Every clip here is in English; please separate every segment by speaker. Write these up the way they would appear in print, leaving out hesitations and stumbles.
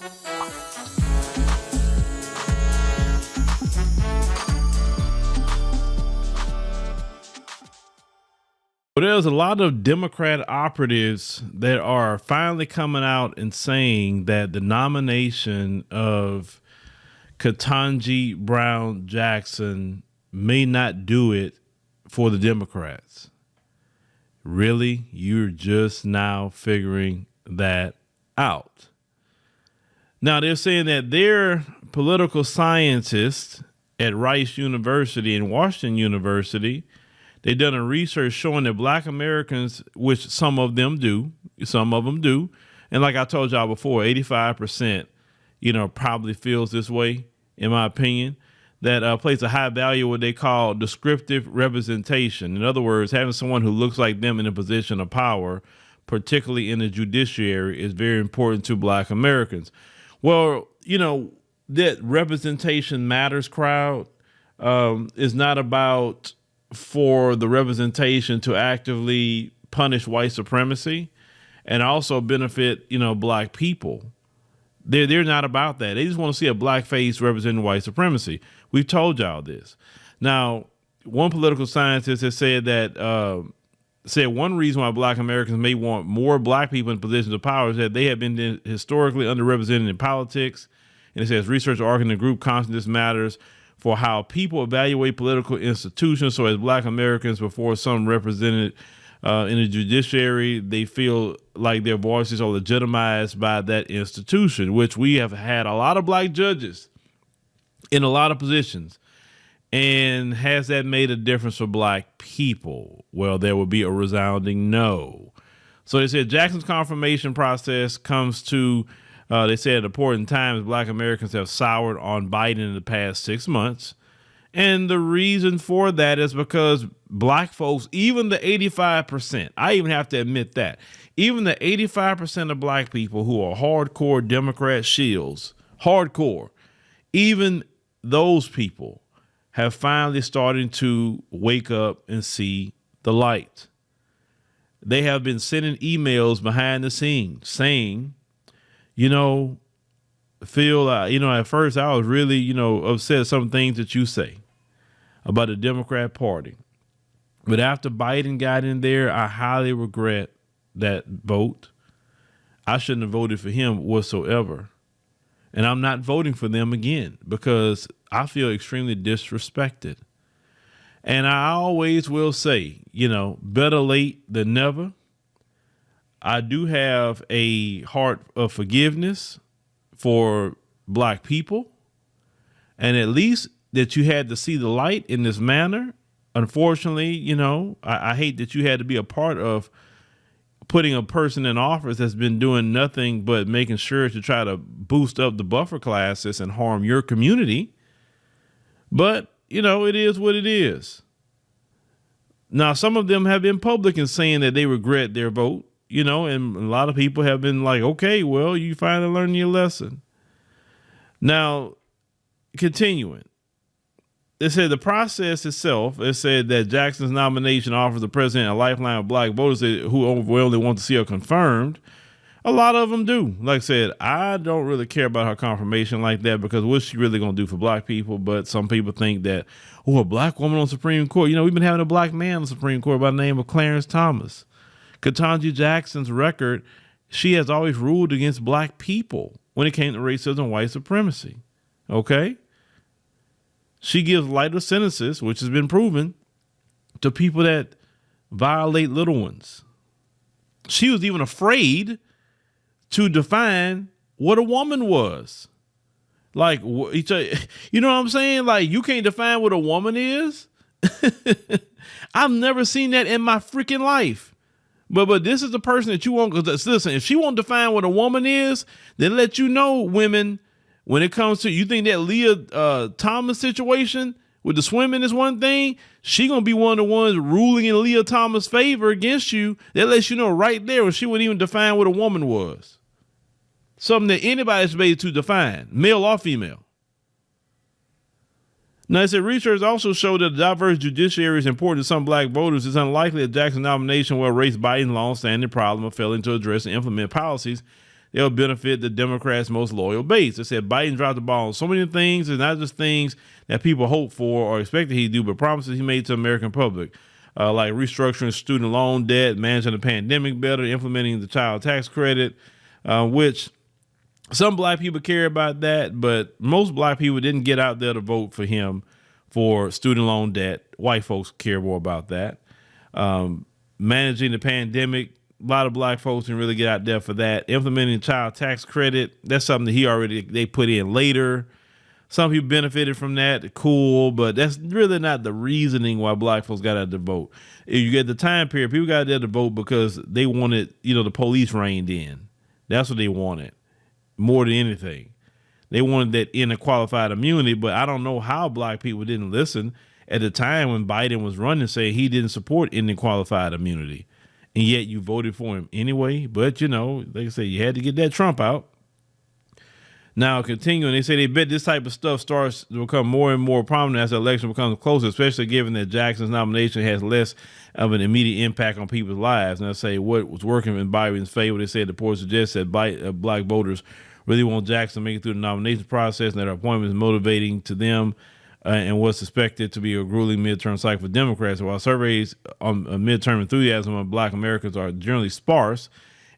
Speaker 1: Well, there's a lot of Democrat operatives that are finally coming out and saying that the nomination of Ketanji Brown Jackson may not do it for the Democrats. Really? You're just now figuring that out. Now, they're saying that their political scientists at Rice University and Washington University, they've done a research showing that Black Americans, which some of them do, and like I told y'all before, 85%, probably feels this way, in my opinion, that place a high value what they call descriptive representation. In other words, having someone who looks like them in a position of power, particularly in the judiciary, is very important to Black Americans. Well, that representation matters crowd is not about for the representation to actively punish white supremacy and also benefit, Black people. They're not about that. They just want to see a Black face representing white supremacy. We've told y'all this. Now, one political scientist has said that one reason why Black Americans may want more Black people in positions of power is that they have been historically underrepresented in politics. And it says research arguing the group Consciousness Matters for how people evaluate political institutions. So as Black Americans, before some represented in the judiciary, they feel like their voices are legitimized by that institution, which we have had a lot of Black judges in a lot of positions. And has that made a difference for Black people? Well, there would be a resounding no. So they said Jackson's confirmation process comes to, they said at important times, Black Americans have soured on Biden in the past 6 months. And the reason for that is because Black folks, even the 85%, I even have to admit that, even the 85% of Black people who are hardcore Democrat shills, hardcore, even those people have finally started to wake up and see the light. They have been sending emails behind the scenes saying, Phil, at first I was really, upset at some things that you say about the Democrat Party. But after Biden got in there, I highly regret that vote. I shouldn't have voted for him whatsoever. And I'm not voting for them again because I feel extremely disrespected. And I always will say, better late than never. I do have a heart of forgiveness for Black people. And at least that you had to see the light in this manner. Unfortunately, I hate that you had to be a part of putting a person in office that's been doing nothing but making sure to try to boost up the buffer classes and harm your community. But, it is what it is. Now, some of them have been public in saying that they regret their vote, and a lot of people have been like, okay, well, you finally learned your lesson. Now, continuing. It said the process itself, it said that Jackson's nomination offers the president a lifeline of Black voters who overwhelmingly want to see her confirmed. A lot of them do. Like I said, I don't really care about her confirmation like that because what's she really going to do for Black people? But some people think that, a Black woman on Supreme Court. We've been having a Black man on the Supreme Court by the name of Clarence Thomas. Ketanji Jackson's record, she has always ruled against Black people when it came to racism and white supremacy. Okay? She gives lighter sentences, which has been proven, to people that violate little ones. She was even afraid to define what a woman was. Like, you know what I'm saying? Like, you can't define what a woman is? I've never seen that in my freaking life. But this is the person that you want. Because listen, if she won't define what a woman is, then let you know, women, when it comes to, you think that Leah Thomas situation with the swimming is one thing, she going to be one of the ones ruling in Leah Thomas' favor against you. That lets you know right there when she wouldn't even define what a woman was. Something that anybody's able to define, male or female. Now, it said research also showed that a diverse judiciary is important to some Black voters. It's unlikely that Jackson's nomination will erase Biden's long-standing problem of failing to address and implement policies they'll benefit the Democrats' most loyal base. They said Biden dropped the ball on so many things, and not just things that people hope for or expected he'd do, but promises he made to the American public, like restructuring student loan debt, managing the pandemic better, implementing the child tax credit, which some black people care about that, but most black people didn't get out there to vote for him for student loan debt. White folks care more about that. Managing the pandemic, a lot of black folks didn't really get out there for that. Implementing child tax credit, that's something that they put in later. Some people benefited from that, cool, but that's really not the reasoning why black folks got out to vote. If you get the time period, people got out there to vote because they wanted, the police reined in. That's what they wanted more than anything. They wanted that in a qualified immunity, but I don't know how black people didn't listen at the time when Biden was running, saying he didn't support any qualified immunity. And yet you voted for him anyway. But, like I said, you had to get that Trump out. Now, continuing, they say they bet this type of stuff starts to become more and more prominent as the election becomes closer, especially given that Jackson's nomination has less of an immediate impact on people's lives. And I say what was working in Biden's favor. They said the report suggests that black voters really want Jackson to make it through the nomination process, and that her appointment is motivating to them and what's expected to be a grueling midterm cycle for Democrats. While surveys on midterm enthusiasm of black Americans are generally sparse,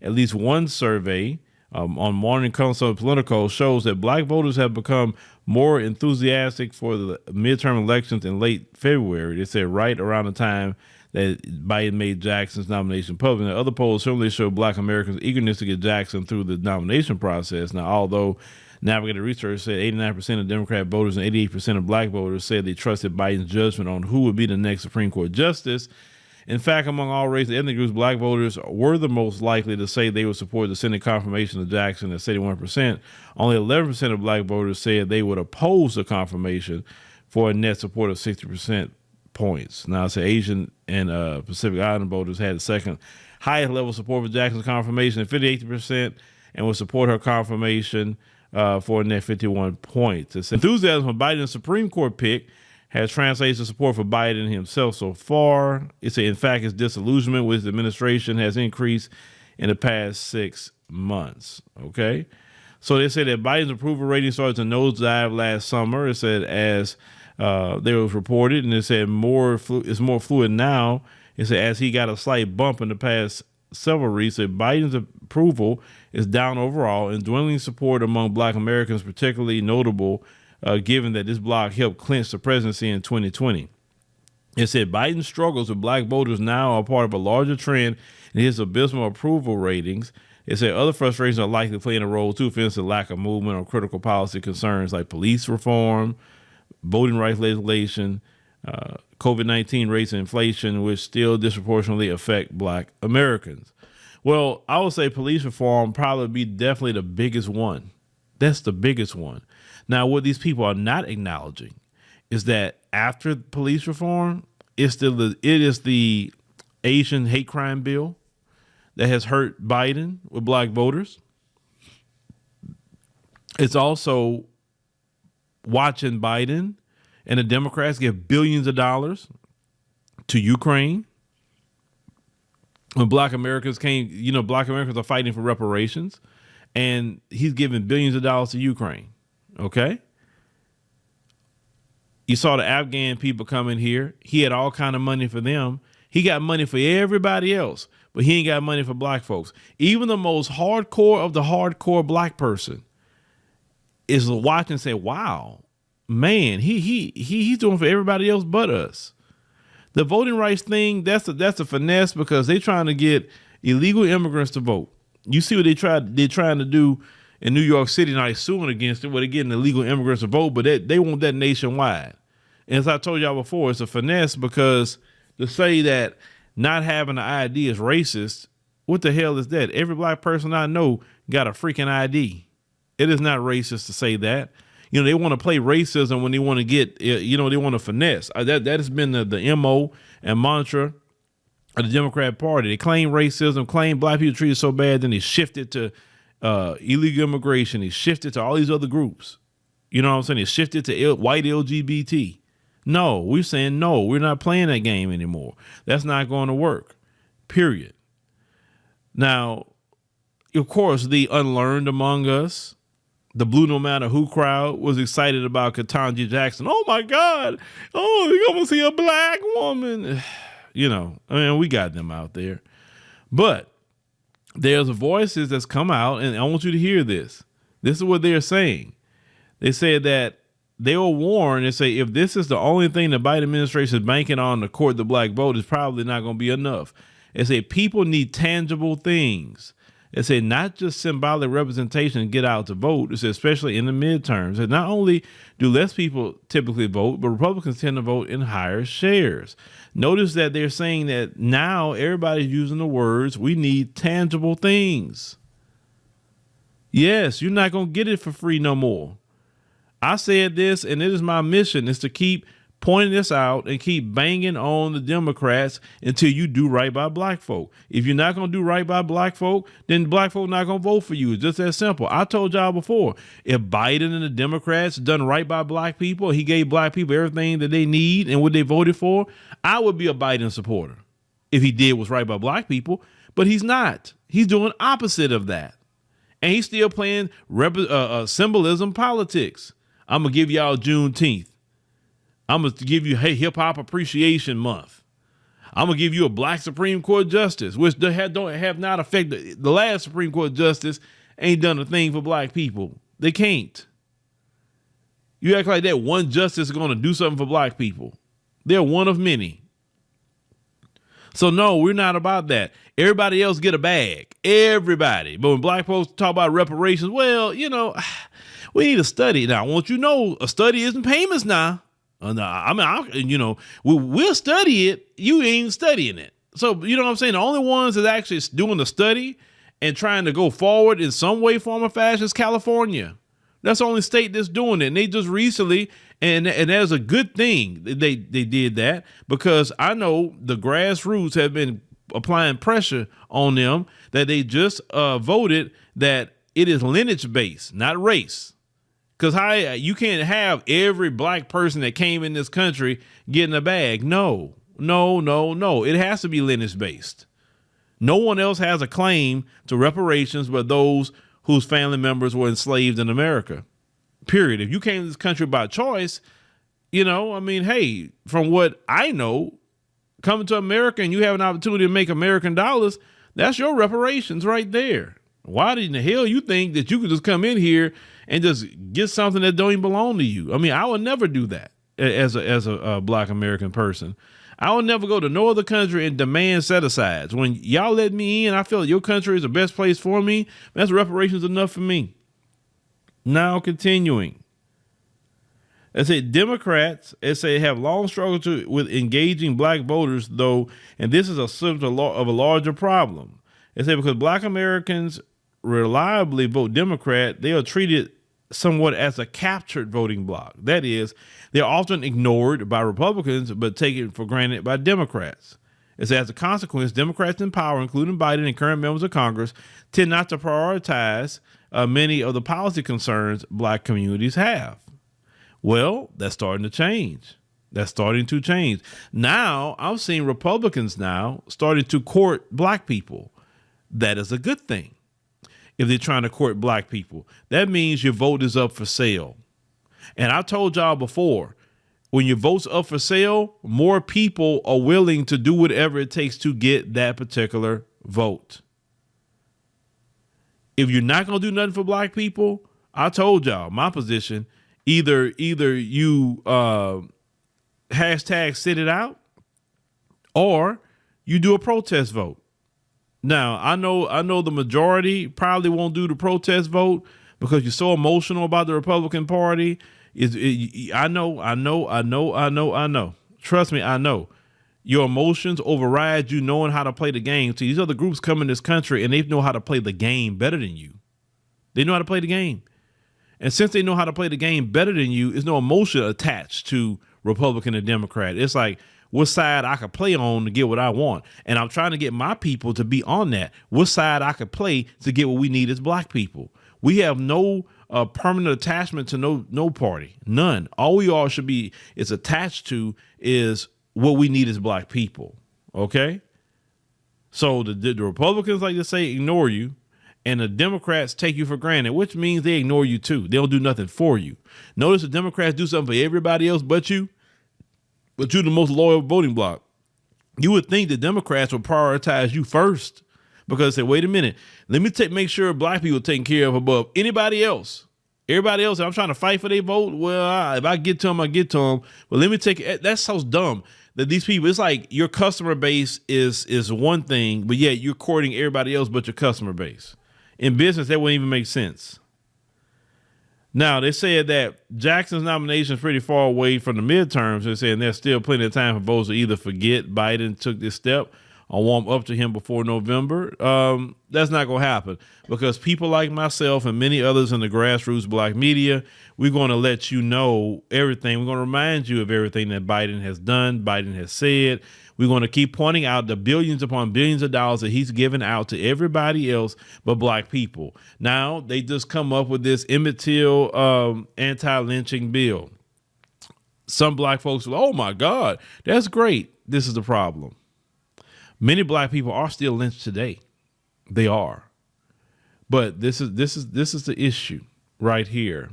Speaker 1: at least one survey on Morning Consult Politico shows that black voters have become more enthusiastic for the midterm elections in late February. They said right around the time that Biden made Jackson's nomination public. Now, other polls similarly show black Americans' eagerness to get Jackson through the nomination process. Now, although Navigator Research said 89% of Democrat voters and 88% of black voters said they trusted Biden's judgment on who would be the next Supreme Court justice, in fact, among all race and ethnic groups, black voters were the most likely to say they would support the Senate confirmation of Jackson at 71%. Only 11% of black voters said they would oppose the confirmation for a net support of 60% points. Now, it's Asian and Pacific Island voters had the second highest level of support for Jackson's confirmation at 58% and would support her confirmation for a net 51 points. It's enthusiasm for Biden's Supreme Court pick has translated to support for Biden himself so far. In fact, his disillusionment with the administration has increased in the past 6 months. Okay. So they said that Biden's approval rating started to nosedive last summer. It said as there was reported, and it said it's more fluid now. It said as he got a slight bump in the past several weeks, that Biden's approval is down overall, and dwindling support among black Americans particularly notable given that this bloc helped clinch the presidency in 2020. It said Biden's struggles with black voters now are part of a larger trend in his abysmal approval ratings. It said other frustrations are likely playing a role too, for instance, lack of movement on critical policy concerns like police reform, voting rights legislation, COVID-19 rates and inflation, which still disproportionately affect black Americans. Well, I would say police reform probably be definitely the biggest one. That's the biggest one. Now, what these people are not acknowledging is that after police reform, it is the Asian hate crime bill that has hurt Biden with black voters. It's also watching Biden and the Democrats give billions of dollars to Ukraine. When black Americans black Americans are fighting for reparations, and he's giving billions of dollars to Ukraine. Okay. You saw the Afghan people coming here. He had all kind of money for them. He got money for everybody else, but he ain't got money for black folks. Even the most hardcore of the hardcore black person is watching and say, wow, man, he's doing for everybody else but us. The voting rights thing, that's a finesse because they're trying to get illegal immigrants to vote. You see what they're trying to do in New York City. Now they're suing against it, where they're getting illegal immigrants to vote, but they want that nationwide. And as I told y'all before, it's a finesse because to say that not having an ID is racist, what the hell is that? Every black person I know got a freaking ID. It is not racist to say that. They want to play racism when they want to get, they want to finesse. That has been the MO and mantra of the Democrat Party. They claim racism, claim black people treated so bad, then they shift it to illegal immigration. They shifted to all these other groups. You know what I'm saying? They shifted to white LGBT. No, we're saying no, we're not playing that game anymore. That's not going to work, period. Now, of course, the unlearned among us, the blue no matter who crowd, was excited about Ketanji Jackson. Oh my God. Oh, you're going to see a black woman. You know, I mean, we got them out there. But there's voices that's come out, and I want you to hear this. This is what they're saying. They said that they were warned and say, if this is the only thing the Biden administration is banking on to court the black vote, it's probably not going to be enough. They say people need tangible things. They say not just symbolic representation and get out to vote. It's especially in the midterms. And not only do less people typically vote, but Republicans tend to vote in higher shares. Notice that they're saying that now everybody's using the words, we need tangible things. Yes, you're not going to get it for free no more. I said this, and it is my mission, is to keep pointing this out and keep banging on the Democrats until you do right by black folk. If you're not going to do right by black folk, then black folk not going to vote for you. It's just that simple. I told y'all before, if Biden and the Democrats done right by black people, he gave black people everything that they need and what they voted for, I would be a Biden supporter if he did what's right by black people. But he's not. He's doing opposite of that. And he's still playing symbolism politics. I'm going to give y'all Juneteenth. I'm going to give you Hip Hop Appreciation Month. I'm going to give you a black Supreme Court justice, which have not affected. The last Supreme Court justice ain't done a thing for black people. They can't. You act like that one justice is going to do something for black people. They're one of many. So no, we're not about that. Everybody else get a bag. Everybody. But when black folks talk about reparations, well, you know, we need a study. Now, I want you to know a study isn't payments now. We'll study it. You ain't studying it. So, you know what I'm saying? The only ones that actually doing the study and trying to go forward in some way, form, or fashion is California. That's the only state that's doing it. And they just recently, and that's a good thing they did that, because I know the grassroots have been applying pressure on them that they just voted that it is lineage based, not race. Because you can't have every black person that came in this country getting a bag. No. It has to be lineage based. No one else has a claim to reparations but those whose family members were enslaved in America. Period. If you came to this country by choice, hey, from what I know, coming to America and you have an opportunity to make American dollars, that's your reparations right there. Why in the hell you think that you could just come in here and just get something that don't even belong to you? I mean, I would never do that as a black American person. I would never go to no other country and demand set-asides. When y'all let me in, I feel like your country is the best place for me. That's reparations enough for me. Now continuing. They say Democrats, have long struggled with engaging black voters, though, and this is a symptom of a larger problem. They say because black Americans reliably vote Democrat, they are treated somewhat as a captured voting bloc. That is, they're often ignored by Republicans, but taken for granted by Democrats. As a consequence, Democrats in power, including Biden and current members of Congress, tend not to prioritize many of the policy concerns black communities have. Well, that's starting to change. Now, I'm seeing Republicans now starting to court black people. That is a good thing. If they're trying to court black people, that means your vote is up for sale. And I told y'all before, when your vote's up for sale, more people are willing to do whatever it takes to get that particular vote. If you're not going to do nothing for black people, I told y'all my position, either you hashtag sit it out or you do a protest vote. Now, I know the majority probably won't do the protest vote because you're so emotional about the Republican Party. I know. Trust me, I know. Your emotions override you knowing how to play the game. See, these other groups come in this country and they know how to play the game better than you. They know how to play the game. And since they know how to play the game better than you, there's no emotion attached to Republican and Democrat. It's like, what side I could play on to get what I want. And I'm trying to get my people to be on that. What side I could play to get what we need as black people. We have no permanent attachment to no party. None. All we all should be is attached to is what we need as black people. Okay? So the Republicans, like to say, ignore you. And the Democrats take you for granted, which means they ignore you too. They don't do nothing for you. Notice the Democrats do something for everybody else but you, but you're the most loyal voting bloc. You would think the Democrats would prioritize you first because they say, wait a minute, let me make sure black people are taken care of above anybody else. Everybody else, I'm trying to fight for their vote. Well, if I get to them, I get to them. But let me take it. That's so dumb that these people, it's like your customer base is one thing, but yet you're courting everybody else but your customer base. In business, that wouldn't even make sense. Now, they said that Jackson's nomination is pretty far away from the midterms. They're saying there's still plenty of time for voters to either forget Biden took this step or warm up to him before November. That's not going to happen because people like myself and many others in the grassroots black media, we're going to let you know everything. We're going to remind you of everything that Biden has done, Biden has said. We're going to keep pointing out the billions upon billions of dollars that he's given out to everybody else but black people. Now, they just come up with this Emmett Till anti-lynching bill. Some black folks are, oh, my God, that's great. This is the problem. Many black people are still lynched today. They are. But this is the issue right here.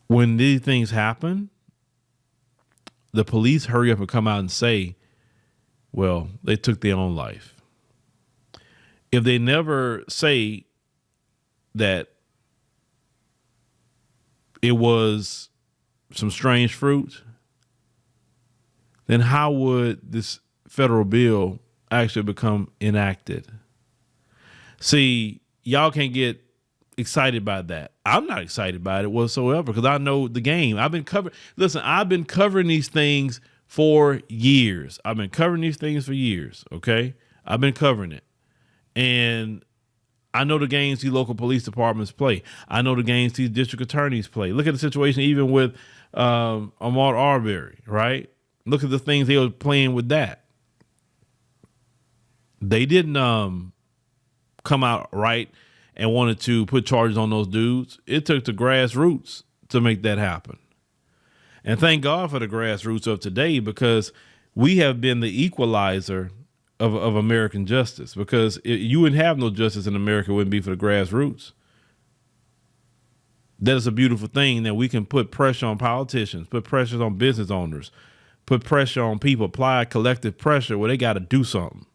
Speaker 1: When these things happen, the police hurry up and come out and say, well, they took their own life. If they never say that it was some strange fruit, then how would this federal bill actually become enacted? See, y'all can't get excited by that. I'm not excited by it whatsoever because I know the game. I've been covering these things for years. Okay? I've been covering it. And I know the games these local police departments play. I know the games these district attorneys play. Look at the situation even with Ahmaud Arbery, right? Look at the things they were playing with that. They didn't come out right and wanted to put charges on those dudes. It took the grassroots to make that happen. And thank God for the grassroots of today because we have been the equalizer of American justice because you wouldn't have no justice in America if it wouldn't be for the grassroots. That is a beautiful thing that we can put pressure on politicians, put pressure on business owners, put pressure on people, apply collective pressure where they got to do something.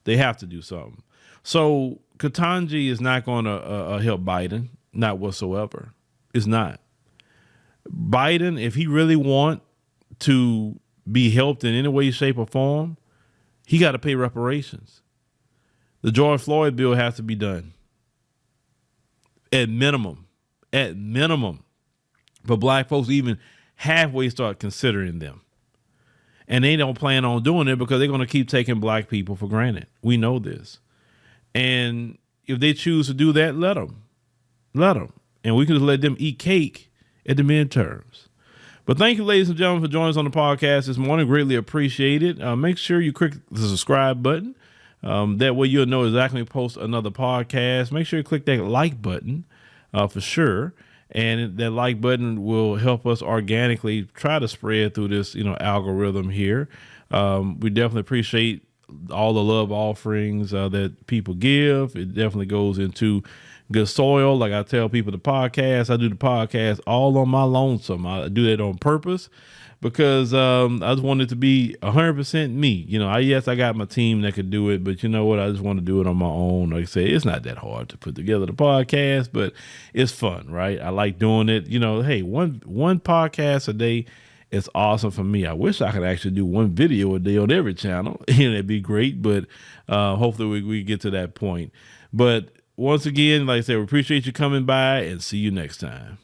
Speaker 1: They have to do something. So Ketanji is not going to help Biden, not whatsoever. It's not. Biden, if he really want to be helped in any way, shape, or form, he got to pay reparations. The George Floyd bill has to be done. At minimum. For black folks even halfway start considering them. And they don't plan on doing it because they're going to keep taking black people for granted. We know this. And if they choose to do that, let them. And we can just let them eat cake at the midterms. But thank you, ladies and gentlemen, for joining us on the podcast this morning. Greatly appreciate it. Make sure you click the subscribe button. That way you'll know exactly when we post another podcast. Make sure you click that like button for sure. And that like button will help us organically try to spread through this, algorithm here. We definitely appreciate all the love offerings that people give. It definitely goes into good soil. Like I tell people, I do the podcast all on my lonesome. I do that on purpose because I just want it to be 100% me. Yes, I got my team that could do it, but you know what? I just want to do it on my own. Like I say, it's not that hard to put together the podcast, but it's fun, right? I like doing it. Hey, one podcast a day is awesome for me. I wish I could actually do one video a day on every channel. That'd be great, but hopefully we get to that point. But once again, like I said, we appreciate you coming by and see you next time.